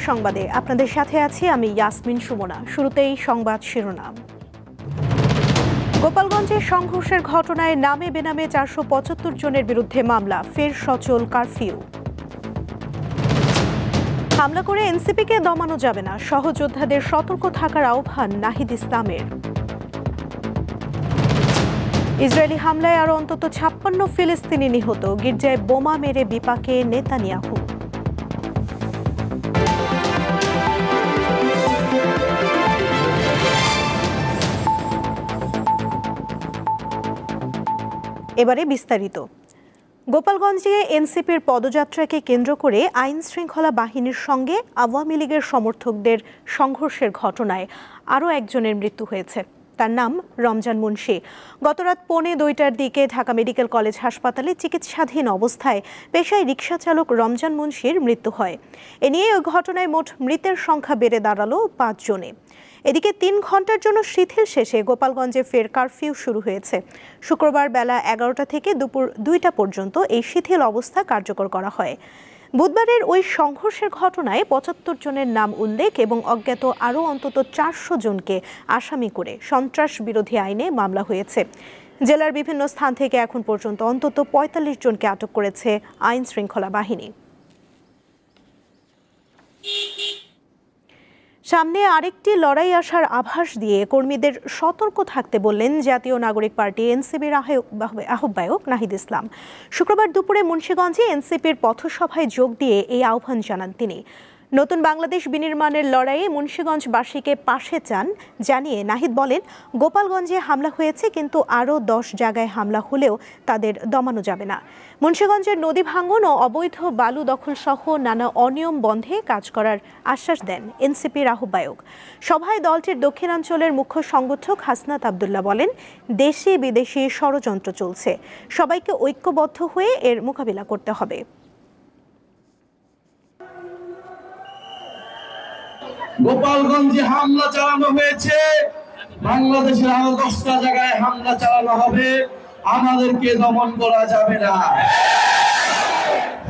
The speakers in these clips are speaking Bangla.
সংবাদে আপনাদের সাথে আছি আমি ইয়াসমিন সুমনা। শুরুতেই সংবাদ শিরোনাম। গোপালগঞ্জে সংঘর্ষের ঘটনায় নামে বেনামে 475 জনের বিরুদ্ধে মামলা, ফের সচল কারফিউ। হামলা করে এনসিপিকে দমানো যাবে না, সহযোদ্ধাদের সতর্ক থাকার আহ্বান নাহিদ ইসলামের। ইসরায়েলি হামলায় আরও অন্তত 56 ফিলিস্তিনি নিহত, গির্জায় বোমা মেরে বিপাকে নেতানিয়াহু। এবারে বিস্তারিত। গোপালগঞ্জে এনসিপির পদযাত্রাকে কেন্দ্র করে আইন শৃঙ্খলা বাহিনীর সঙ্গে আওয়ামী লীগের সমর্থকদের সংঘর্ষের ঘটনায় আরও একজনের মৃত্যু হয়েছে। তার নাম রমজান মুন্সি। গতরাত 1:45টার দিকে ঢাকা মেডিকেল কলেজ হাসপাতালে চিকিৎসাধীন অবস্থায় পেশায় রিকশা চালক রমজান মুন্সির মৃত্যু হয়। এ নিয়ে ওই ঘটনায় মোট মৃতের সংখ্যা বেড়ে দাঁড়ালো 5 জনে। এদিকে 3 ঘন্টার জন্য শিথিল শেষে গোপালগঞ্জে ফের কারফিউ শুরু হয়েছে। শুক্রবার বেলা 11টা থেকে দুপুর 2টা পর্যন্ত এই শিথিল অবস্থা কার্যকর করা হয়। বুধবারের ওই সংঘর্ষের ঘটনায় 75 জনের নাম উল্লেখ এবং অজ্ঞাত আরও অন্তত 400 জনকে আসামি করে সন্ত্রাস বিরোধী আইনে মামলা হয়েছে। জেলার বিভিন্ন স্থান থেকে এখন পর্যন্ত অন্তত 45 জনকে আটক করেছে আইন শৃঙ্খলা বাহিনী। সামনে আরেকটি লড়াই আসার আভাস দিয়ে কর্মীদের সতর্ক থাকতে বললেন জাতীয় নাগরিক পার্টি এনসিপির আহ্বায়ক নাহিদ ইসলাম। শুক্রবার দুপুরে মুন্সিগঞ্জে এনসিপির পথসভায় যোগ দিয়ে এই আহ্বান জানান তিনি। নতুন বাংলাদেশ বিনির্মাণের লড়াইয়ে মুন্সিগঞ্জবাসীকে পাশে চান জানিয়ে নাহিদ বলেন, গোপালগঞ্জে হামলা হয়েছে, কিন্তু আরও 10 জায়গায় হামলা হলেও তাদের দমানো যাবে না। মুন্সিগঞ্জের নদী ভাঙন ও অবৈধ বালু দখল সহ নানা অনিয়ম বন্ধে কাজ করার আশ্বাস দেন এনসিপির আহ্বায়ক। সভায় দলটির দক্ষিণাঞ্চলের মুখ্য সংগঠক হাসনাত আবদুল্লাহ বলেন, দেশি বিদেশি ষড়যন্ত্র চলছে, সবাইকে ঐক্যবদ্ধ হয়ে এর মোকাবিলা করতে হবে। গোপালগঞ্জে হামলা চালানো হয়েছে, বাংলাদেশের আরো 10টা জায়গায় হামলা চালানো হবে, আমাদেরকে দমন করা যাবে না।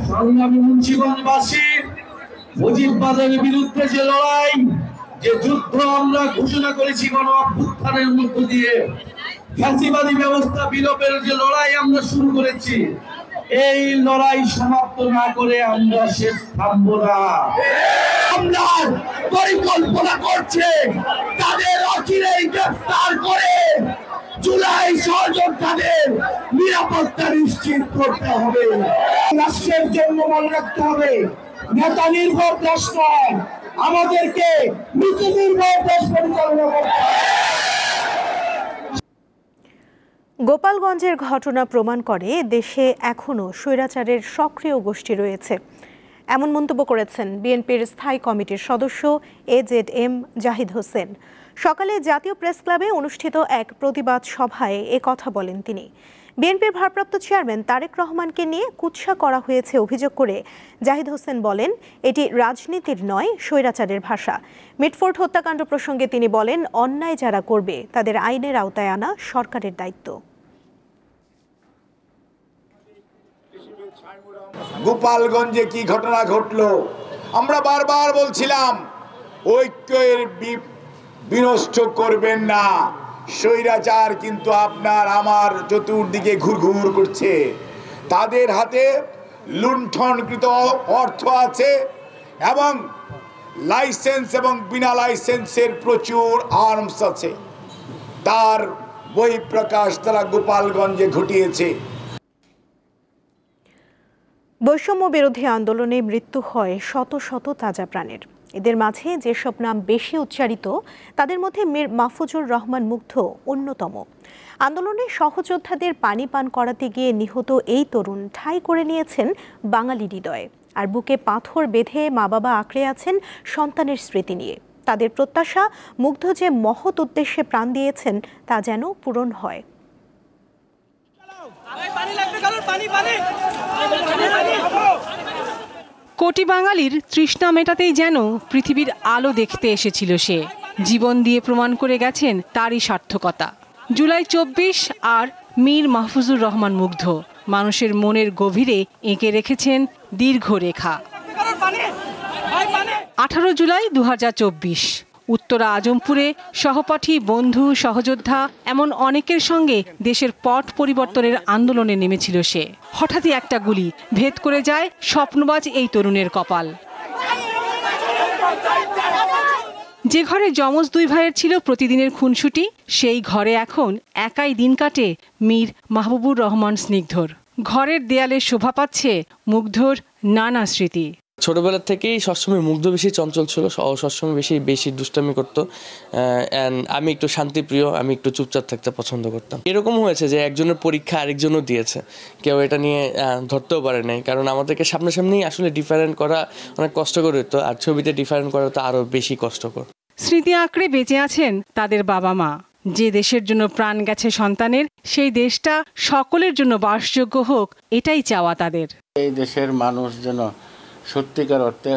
সংগ্রামী মুন্সিগঞ্জবাসী, মুজিববাদের বিরুদ্ধে যে লড়াই, যে যুদ্ধ আমরা ঘোষণা করেছি গণ অভ্যুত্থানের মধ্য দিয়ে, ফ্যাসিবাদী ব্যবস্থা বিলোপের যে লড়াই আমরা শুরু করেছি, এই লড়াই সমাপ্ত না করে আমরা শেষ থামবো না। আমরা পরিকল্পনা করছে তাদের অচিরেই গ্রেফতার করে জুলাই ষড়যন্ত্রীদের নিরাপত্তা নিশ্চিত করতে হবে। রাষ্ট্রের জন্য মনে রাখতে হবে, নেতা নির্ভর দেশ নয়, আমাদেরকে নীতি নির্ভর দেশ পরিচালনা করতে হবে। গোপালগঞ্জের ঘটনা প্রমাণ করে দেশে এখনও স্বৈরাচারের সক্রিয় গোষ্ঠী রয়েছে, এমন মন্তব্য করেছেন বিএনপির স্থায়ী কমিটির সদস্য AZM জাহিদ হোসেন। সকালে জাতীয় প্রেস ক্লাবে অনুষ্ঠিত এক প্রতিবাদ সভায় কথা বলেন তিনি। বিএনপির ভারপ্রাপ্ত চেয়ারম্যান তারেক রহমানকে নিয়ে কুৎসা করা হয়েছে অভিযোগ করে জাহিদ হোসেন বলেন, এটি রাজনীতির নয়, স্বৈরাচারের ভাষা। মিটফোর্ড হত্যাকাণ্ড প্রসঙ্গে তিনি বলেন, অন্যায় যারা করবে তাদের আইনের আওতায় আনা সরকারের দায়িত্ব। গোপালগঞ্জে কি ঘটনা ঘটলো, আমরা বারবার বলছিলাম ঐক্যের বিনষ্ট করবেন না। স্বৈরাচার কিন্তু আপনার আমার চতুর্দিকে ঘুরঘুর করছে, তাদের হাতে লুণ্ঠনকৃত অর্থ আছে এবং লাইসেন্স এবং বিনা লাইসেন্সের প্রচুর আর্মস আছে, তার বহিঃপ্রকাশ তারা গোপালগঞ্জে ঘটিয়েছে। বৈষম্য বিরোধী আন্দোলনে মৃত্যু হয় শত শত তাজা প্রাণের। এদের মাঝে যেসব নাম বেশি উচ্চারিত তাদের মধ্যে মীর মাহফুজুর রহমান মুগ্ধ অন্যতম। আন্দোলনে সহযোদ্ধাদের পানি পান করাতে গিয়ে নিহত এই তরুণ ঠাঁই করে নিয়েছেন বাঙালি হৃদয়ে, আর বুকে পাথর বেঁধে মা বাবা আঁকড়ে আছেন সন্তানের স্মৃতি নিয়ে। তাদের প্রত্যাশা, মুগ্ধ যে মহৎ উদ্দেশ্যে প্রাণ দিয়েছেন তা যেন পূরণ হয়। কোটি বাঙালির তৃষ্ণা মেটাতেই যেন পৃথিবীর আলো দেখতে এসেছিল সে। জীবন দিয়ে প্রমাণ করে গেছেন তারই সার্থকতা। জুলাই 24 আর মীর মাহফুজুর রহমান মুগ্ধ মানুষের মনের গভীরে এঁকে রেখেছেন দীর্ঘ রেখা। 18 জুলাই 2024 উত্তরা আজমপুরে সহপাঠী, বন্ধু, সহযোদ্ধা এমন অনেকের সঙ্গে দেশের পট পরিবর্তনের আন্দোলনে নেমেছিল সে। হঠাৎই একটা গুলি ভেদ করে যায় স্বপ্নবাজ এই তরুণের কপাল। যে ঘরে যমজ 2 ভাইয়ের ছিল প্রতিদিনের খুনসুটি, সেই ঘরে এখন একাই দিন কাটে মীর মাহবুবুর রহমান স্নিগ্ধর। ঘরের দেয়ালে শোভা পাচ্ছে মুগ্ধর নানা স্মৃতি। ছোটবেলা থেকেই সবসময় মুগ্ধ বেশি চঞ্চল ছিল, সবসময় বেশি দুষ্টামি করতো। আমি একটু শান্তিপ্রিয়, আমি একটু চুপচাপ থাকতে পছন্দ করতাম। এরকম হয়েছে যে একজনের পরীক্ষা আরেকজনও দিয়েছে, কেউ এটা নিয়ে ধরতেও পারে নাই, কারণ আমাদেরকে সামনাসামনি আসলে ডিফারেন্ট করা অনেক কষ্টকর হতো, আর ছবিতে ডিফারেন্ট করা তো আরও বেশি কষ্টকর। স্মৃতি আঁকড়ে বেঁচে আছেন তাদের বাবা মা। যে দেশের জন্য প্রাণ গেছে সন্তানের, সেই দেশটা সকলের জন্য বাসযোগ্য হোক, এটাই চাওয়া তাদের। এই দেশের মানুষ যেন সত্যিকার অর্থে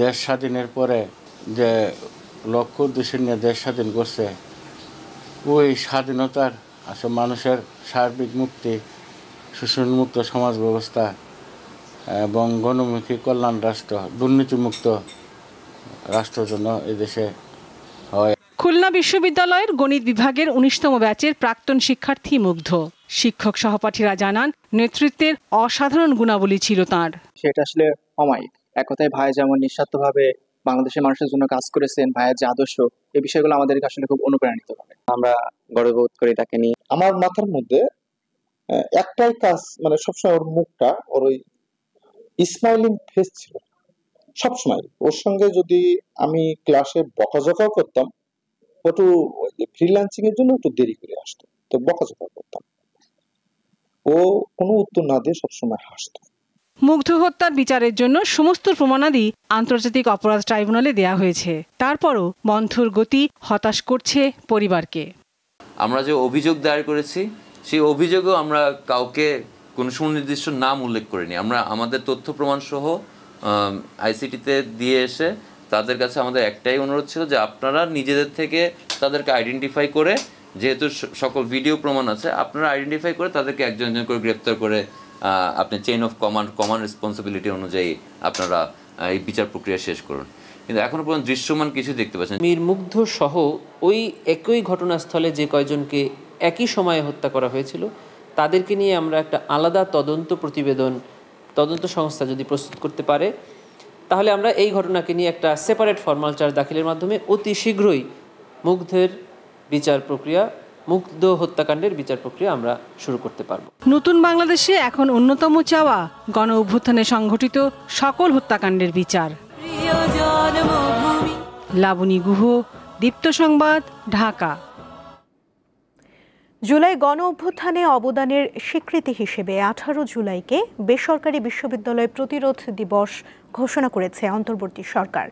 দেশ স্বাধীনের পরে যে লক্ষ্য উদ্দেশ্য নিয়ে দেশ স্বাধীন করছে, ওই স্বাধীনতার আসলে মানুষের সার্বিক মুক্তি, শোষণমুক্ত সমাজ ব্যবস্থা এবং গণমুখী কল্যাণ রাষ্ট্র, দুর্নীতিমুক্ত রাষ্ট্রের জন্য এদেশে হয়। খুলনা বিশ্ববিদ্যালয়ের গণিত বিভাগের 19তম ব্যাচের প্রাক্তন শিক্ষার্থী মুগ্ধ। শিক্ষক সহপাঠীরা জানান, নেতৃত্বের অসাধারণ গুণাবলী ছিল তাঁর। সেটা আসলে অমায়িক। এক কথায় ভাই যেমন নিঃস্বার্থভাবে বাংলাদেশের মানুষের জন্য কাজ করেছেন, ভাইয়ের যে আদর্শ, এই বিষয়গুলো আমাদেরকে আসলে খুব অনুপ্রাণিত করে। আমরা গর্ববোধ করি তাকে নিয়ে। আমার মাথার মধ্যে একটাই কাজ, মানে সবসময় ওর মুখটা, ওর ওই স্মাইলিং ফেস ছিল সবসময়। ওর সঙ্গে যদি আমি ক্লাসে বকাঝকাও করতাম, একটু ফ্রিল্যান্সিং এর জন্য একটু দেরি করে আসতো, তো বকাঝকা করতাম, ও কোনো উত্তর না দিয়ে সবসময় হাসতো। মুগ্ধ হত্যার বিচারের জন্য সমস্ত প্রমাণাদি আন্তর্জাতিক অপরাধ ট্রাইব্যুনালে দেয়া হয়েছে। তারপরও মন্থর গতি হতাশ করছে পরিবারকে। আমরা যে অভিযোগ দায়ের করেছি, সেই অভিযোগেও আমরা কাউকে কোনো সুনির্দিষ্ট নাম উল্লেখ করিনি। আমরা আমাদের তথ্য প্রমাণ সহ আইসিটিতে দিয়ে এসে তাদের কাছে আমাদের একটাই অনুরোধ ছিল যে আপনারা নিজেদের থেকে তাদেরকে আইডেন্টিফাই করে, যেহেতু সকল ভিডিও প্রমাণ আছে, আপনারা আইডেন্টিফাই করে তাদেরকে একজন একজন করে গ্রেপ্তার করে আপনি চেইন অফ কমান্ড রেসপন্সিবিলিটি অনুযায়ী আপনারা এই বিচার প্রক্রিয়া শেষ করুন। কিন্তু এখনো পর্যন্ত দৃশ্যমান কিছু দেখতে পাচ্ছেন। মীর মুগ্ধ সহ ওই একই ঘটনাস্থলে যে কয়জনকে একই সময়ে হত্যা করা হয়েছিল, তাদেরকে নিয়ে আমরা একটা আলাদা তদন্ত সংস্থা যদি প্রস্তুত করতে পারে, তাহলে আমরা এই ঘটনাকে নিয়ে একটা সেপারেট ফরমাল চার্জ দাখিলের মাধ্যমে অতি শীঘ্রই মুগ্ধ হত্যাকাণ্ডের বিচার প্রক্রিয়া আমরা শুরু করতে পারব। নতুন বাংলাদেশে এখন অন্যতম চাওয়া গণ অভ্যুত্থানে সংঘটিত সকল হত্যাকাণ্ডের বিচার। লাবণী গুহ, দীপ্ত সংবাদ, ঢাকা। জুলাই গণ অভ্যুত্থানে অবদানের স্বীকৃতি হিসেবে 18 জুলাইকে বেসরকারি বিশ্ববিদ্যালয় প্রতিরোধ দিবস ঘোষণা করেছে অন্তর্বর্তী সরকার।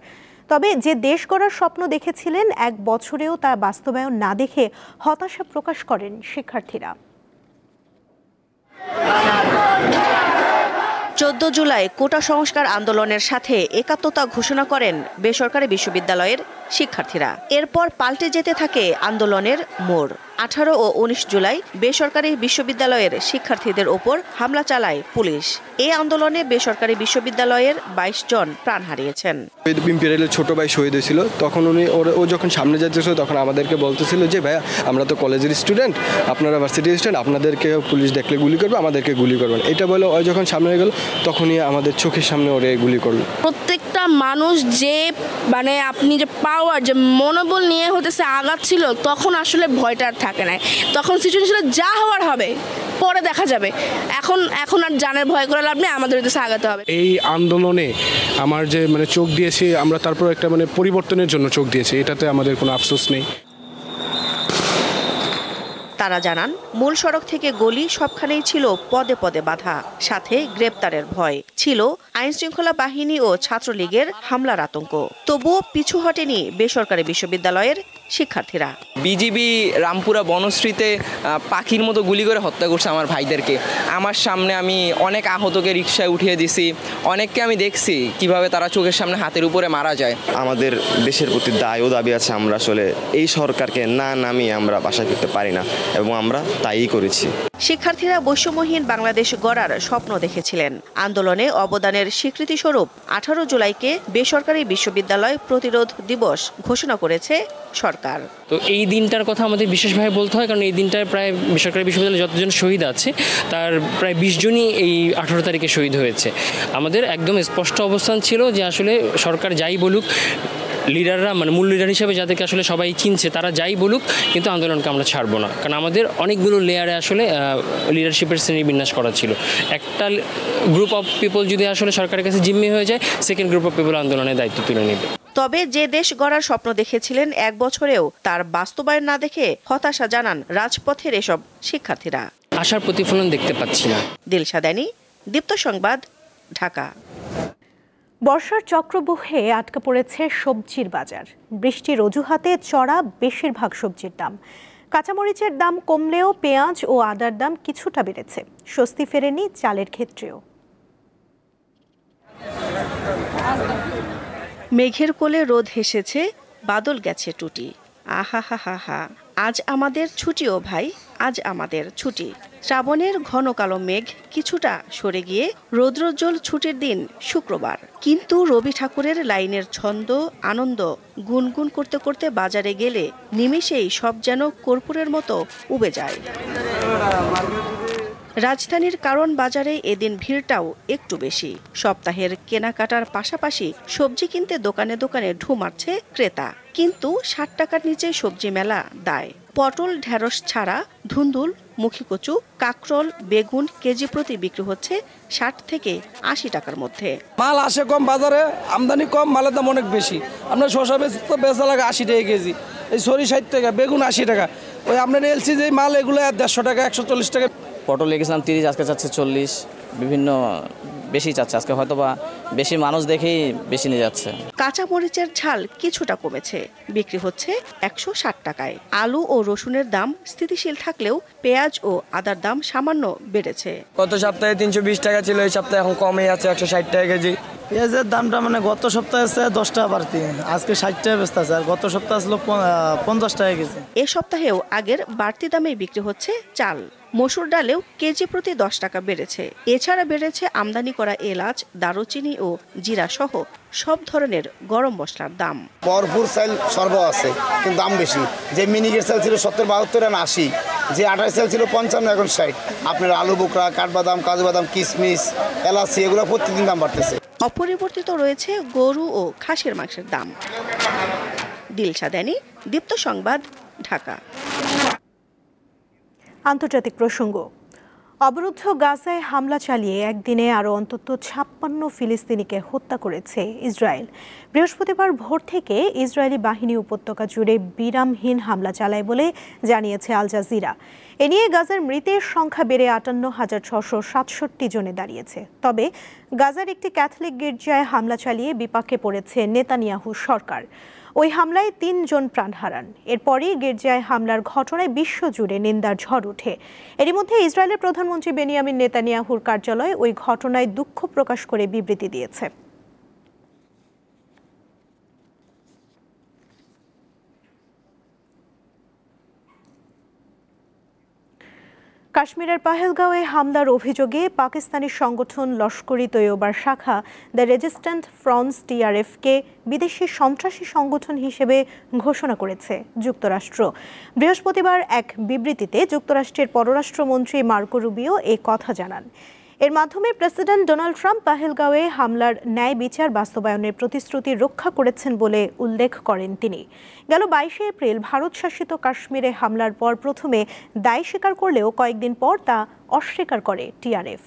তবে যে দেশ গড়ার স্বপ্ন দেখেছিলেন, 1 বছরেও তা বাস্তবায়ন না দেখে হতাশা প্রকাশ করেন শিক্ষার্থীরা। 14 জুলাই কোটা সংস্কার আন্দোলনের সাথে একাত্মতা ঘোষণা করেন বেসরকারি বিশ্ববিদ্যালয়ের শিক্ষার্থীরা। এরপর পাল্টে যেতে থাকে আন্দোলনের মোড়। 18 ও 19 জুলাই বেসরকারি বিশ্ববিদ্যালয়ের শিক্ষার্থীদের ওপর হামলা চালায় পুলিশ। এই আন্দোলনে বেসরকারি বিশ্ববিদ্যালয়ের 22 জন প্রাণ হারিয়েছেন। ইম্পেরিয়ালের ছোট ভাই শহীদ হয়েছিল, তখন ও যখন সামনে যাচ্ছিল তখন আমাদেরকে বলতেছিল যে ভাইয়া আমরা তো কলেজের স্টুডেন্ট, আপনারা ভার্সিটির স্টুডেন্ট, আপনাদেরকে পুলিশ দেখলে গুলি করবে, আমাদেরকে গুলি করবেন। এটা বলে ও যখন সামনে গেল তখনই আমাদের চোখের সামনে ওরে গুলি করলো। প্রত্যেকটা মানুষ যে মানে আপনি যে পাওয়ার, যে মনোবল নিয়ে হতেছে আগাচ্ছিল, তখন আসলে ভয়টা থাকে না। তখন সিচুয়েশন যা হওয়ার হবে পরে দেখা যাবে। এখন আর জানের ভয় করে লাভ নেই, আমাদের হইতেছে আগাতে হবে। এই আন্দোলনে আমার যে চোখ দিয়েছি আমরা, তারপর একটা পরিবর্তনের জন্য চোখ দিয়েছি, এটাতে আমাদের কোনো আফসোস নেই। তারা জানান, মূল সড়ক থেকে গলি সবখানেই ছিল পদে পদে বাধা, সাথে গ্রেপ্তারের ভয় ছিল, আইনশৃঙ্খলা বাহিনী ও ছাত্রলীগের হামলার আতঙ্ক। তবুও পিছু হটেনি বেসরকারি বিশ্ববিদ্যালয়ের শিক্ষার্থীরা। বিজিবি রামপুরা বনশ্রীতে পাখির মতো গুলি করে হত্যা করছে আমার ভাইদেরকে। আমার সামনে আমি অনেক আহতকে রিকশায় উঠিয়ে দিছি, অনেককে আমি দেখছি কিভাবে তারা চোখের সামনে হাতের উপরে মারা যায়। আমাদের দেশের প্রতি দায় ও দাবি আছে, আমরা আসলে এই সরকারকে না নামিয়ে আমরা বাসায় ফিরতে পারি না, এবং আমরা তাই করেছি। শিক্ষার্থীরা বৈষম্যহীন বাংলাদেশ গড়ার স্বপ্ন দেখেছিলেন। আন্দোলনে অবদানের স্বীকৃতিস্বরূপ 18 জুলাইকে বেসরকারি বিশ্ববিদ্যালয় প্রতিরোধ দিবস ঘোষণা করেছে সরকার। তো এই দিনটার কথা আমাদের বিশেষভাবে বলতে হয়, কারণ এই দিনটায় প্রায় বেসরকারি বিশ্ববিদ্যালয়ে যতজন শহীদ আছে তার প্রায় 20 জনই এই 18 তারিখে শহীদ হয়েছে। আমাদের একদম স্পষ্ট অবস্থান ছিল যে আসলে সরকার যাই বলুক, লিডাররা মানে মূল লিডার হিসেবে যাদেরকে আসলে সবাই চিনছে তারা যাই বলুক, কিন্তু আন্দোলনকে আমরা ছাড়বো না। কারণ আমাদের অনেকগুলো লেয়ারে আসলে লিডারশিপের শ্রেণীবিন্যাস করা ছিল। একটা গ্রুপ অফ পিপল যদি আসলে সরকারের কাছে জিম্মি হয়ে যায়, সেকেন্ড গ্রুপ অফ পিপল আন্দোলনের দায়িত্ব তুলে নেবে। তবে যে দেশ গড়ার স্বপ্ন দেখেছিলেন 1 বছরেও তার বাস্তবায়ন না দেখে হতাশা জানান রাজপথের এসব শিক্ষার্থীরা। আশার প্রতিফলন দেখতে পাচ্ছি না। দিলশা দানি, দীপ্ত সংবাদ, ঢাকা। বর্ষার চক্রবহে আটকে পড়েছে সবজির বাজার। বৃষ্টির অজুহাতে চড়া বেশিরভাগ সবজির দাম। কাঁচামরিচের দাম কমলেও পেঁয়াজ ও আদার দাম কিছুটা বেড়েছে। স্বস্তি ফেরেনি চালের ক্ষেত্রেও। মেঘের কোলে রোদ হেসেছে, বাদল গেছে টুটি। আহা হা হা হা, আজ আমাদের ছুটিও ভাই, আজ আমাদের ছুটি। শ্রাবণের ঘন কালো মেঘ কিছুটা সরে গিয়ে রৌদ্রোজ্জ্বল ছুটির দিন শুক্রবার। কিন্তু রবি ঠাকুরের লাইনের ছন্দ আনন্দ গুনগুন করতে করতে বাজারে গেলে নিমেষেই সব যেন কর্পূরের মতো উবে যায়। রাজধানীর কারণ বাজারে এদিন ভিড়টাও একটু বেশি। সপ্তাহের কেনাকাটার পাশাপাশি সবজি কিনতে দোকানে দোকানে ঢু মারছে ক্রেতা। কিন্তু 60 টাকার নিচে সবজি মেলা দায়। পটল ঢেঁড়স ছাড়া ধুন্দুল, মুখিকচু, কাকরোল, বেগুন কেজি প্রতি বিক্রি হচ্ছে 60 থেকে 80 টাকার মধ্যে। মাল আসে কম, বাজারে আমদানি কম, মালের দাম অনেক বেশি। আপনার শসা বেচা লাগে 80 টাকা কেজি, এই সরি 60 টাকা, বেগুন 80 টাকা। ওই আপনার এলসি যে মাল এগুলো 150 টাকা, 140 টাকা। পটল লেগেছিলাম 30, আজকে চাচ্ছে 40, বিভিন্ন বেশি চাচ্ছে আজকে, হয়তো বা বেশি মানুষ দেখেই বেশি নিয়ে যাচ্ছে। কাঁচা মরিচের ঝাল কিছুটা কমেছে, বিক্রি হচ্ছে 160 টাকায়। আলু ও রসুনের দাম স্থিতিশীল থাকলেও পেঁয়াজ ও আদার দাম সামান্য বেড়েছে। গত সপ্তাহে 320 টাকা ছিল, এই সপ্তাহে এখন কমে আছে 160 টাকা কেজি। পেঁয়াজের দামটা মানে গত সপ্তাহে আছে 10 টাকা বাড়তি, আজকে 60 টাকা বেচতে আছে, আর গত সপ্তাহে আসলো 50 টাকা কেজি। এ সপ্তাহেও আগের বাড়তি দামে বিক্রি হচ্ছে চাল। মসুর ডালেও কেজি প্রতি 10 টাকা বেড়েছে। এছাড়া বেড়েছে আমদানি করা এলাচ, দারুচিনি ও জিরা সহ সব ধরনের গরম মশলার দাম। ভরপুর চাল সরবরাহ আছে, কিন্তু দাম বেশি। যে মিনিকেট চাল ছিল 70-72 আর 80, যে 28 চাল ছিল 55, এখন 60। আপনার আলু বোকরা, কাঠবাদাম, কাজু বাদাম, কিশমিশ, এলাচি এগুলো প্রতিদিন দাম বাড়তেছে। অপরিবর্তিত রয়েছে গরু ও খাসির মাংসের দাম। দিলশা দানি, দীপ্ত সংবাদ, ঢাকা। আন্তর্জাতিক প্রসঙ্গ। অবরুদ্ধ গাজায় হামলা চালিয়ে একদিনে আরও অন্তত 56 ফিলিস্তিনিকে হত্যা করেছে ইসরায়েল। বৃহস্পতিবার ভোর থেকে ইসরায়েলি বাহিনী উপত্যকা জুড়ে বিরামহীন হামলা চালায় বলে জানিয়েছে আল জাজিরা। এ নিয়ে গাজার মৃতের সংখ্যা বেড়ে 58,667 জনে দাঁড়িয়েছে। তবে গাজার একটি ক্যাথলিক গির্জায় হামলা চালিয়ে বিপাকে পড়েছে নেতানিয়াহু সরকার। ওই হামলায় 3 জন প্রাণ হারান। এরপরই গির্জায় হামলার ঘটনায় বিশ্বজুড়ে নিন্দার ঝড় ওঠে। এরই মধ্যে ইসরায়েলের প্রধানমন্ত্রী বেনিয়ামিন নেতানিয়াহুর কার্যালয় ওই ঘটনায় দুঃখ প্রকাশ করে বিবৃতি দিয়েছে। কাশ্মীরের পাহেলগাঁওয়ে হামলার অভিযোগে পাকিস্তানি সংগঠন লস্করি তৈয়বার শাখা দ্য রেজিস্ট্যান্ট ফ্রন্ট TRF-কে বিদেশি সন্ত্রাসী সংগঠন হিসেবে ঘোষণা করেছে যুক্তরাষ্ট্র। বৃহস্পতিবার এক বিবৃতিতে যুক্তরাষ্ট্রের পররাষ্ট্রমন্ত্রী মার্কো রুবিও এ কথা জানান। এর মাধ্যমে প্রেসিডেন্ট ডোনাল্ড ট্রাম্প পাহেলগাঁওয়ে হামলার ন্যায় বিচার বাস্তবায়নের প্রতিশ্রুতি রক্ষা করেছেন বলে উল্লেখ করেন তিনি। গেল 22 এপ্রিল ভারত শাসিত কাশ্মীরে হামলার পর প্রথমে দায় স্বীকার করলেও কয়েকদিন পর তা অস্বীকার করে TRF।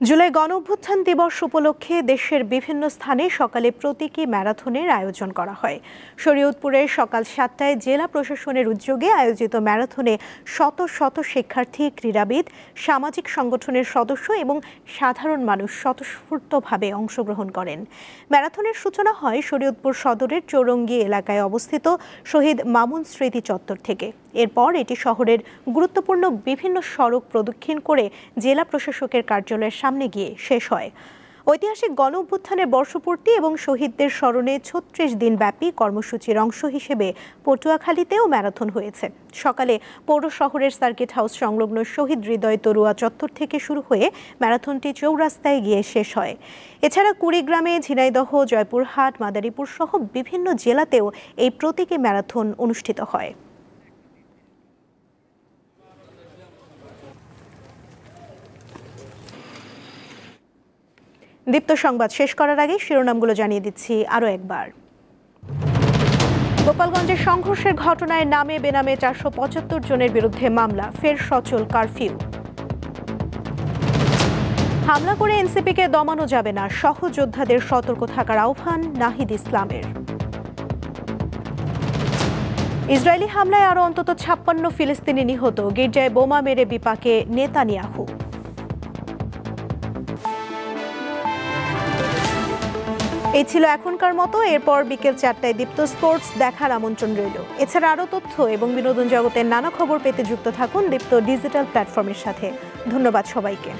জুলাই গণঅভ্যুত্থান দিবস উপলক্ষে দেশের বিভিন্ন স্থানে সকালে প্রতীকী ম্যারাথনের আয়োজন করা হয়। শরীয়তপুরে সকাল 7টায় জেলা প্রশাসনের উদ্যোগে আয়োজিত ম্যারাথনে শত শত শিক্ষার্থী, ক্রীড়াবিদ, সামাজিক সংগঠনের সদস্য এবং সাধারণ মানুষ স্বতঃস্ফূর্তভাবে অংশগ্রহণ করেন। ম্যারাথনের সূচনা হয় শরীয়তপুর সদরের চৌরঙ্গি এলাকায় অবস্থিত শহীদ মামুন স্মৃতি চত্বর থেকে। এরপর এটি শহরের গুরুত্বপূর্ণ বিভিন্ন সড়ক প্রদক্ষিণ করে জেলা প্রশাসকের কার্যালয়ের সামনে গিয়ে শেষ হয়। ঐতিহাসিক গণ অভ্যুত্থানের বর্ষপূর্তি এবং শহীদদের স্মরণে ৩৬ দিন ব্যাপী কর্মসূচির অংশ হিসেবে পটুয়াখালীতেও ম্যারাথন হয়েছে। সকালে পৌর শহরের সার্কিট হাউস সংলগ্ন শহীদ হৃদয় তরুয়া চত্বর থেকে শুরু হয়ে ম্যারাথনটি চৌরাস্তায় গিয়ে শেষ হয়। এছাড়া কুড়িগ্রামে, ঝিনাইদহ, জয়পুরহাট, মাদারীপুর সহ বিভিন্ন জেলাতেও এই প্রতীকী ম্যারাথন অনুষ্ঠিত হয়। দীপ্ত সংবাদ শেষ করার আগে শিরোনামগুলো জানিয়ে দিচ্ছি আরও একবার। গোপালগঞ্জে সংঘর্ষের ঘটনায় নামে বেনামে ৪৭৫ জনের বিরুদ্ধে মামলা, ফের সচল কারফিউ। হামলা করে এনসিপিকে দমানো যাবে না, সহযোদ্ধাদের সতর্ক থাকার আহ্বান নাহিদ ইসলামের। ইসরায়েলি হামলায় আরও অন্তত ৫৬ ফিলিস্তিনি নিহত, গির্জায় বোমা মেরে বিপাকে নেতানিয়াহু। এই ছিল এখনকার মতো। এরপর বিকেল ৪টায় দীপ্ত স্পোর্টস দেখার আমন্ত্রণ রইল। এছাড়া আরও তথ্য এবং বিনোদন জগতের নানা খবর পেতে যুক্ত থাকুন দীপ্ত ডিজিটাল প্ল্যাটফর্মের সাথে। ধন্যবাদ সবাইকে।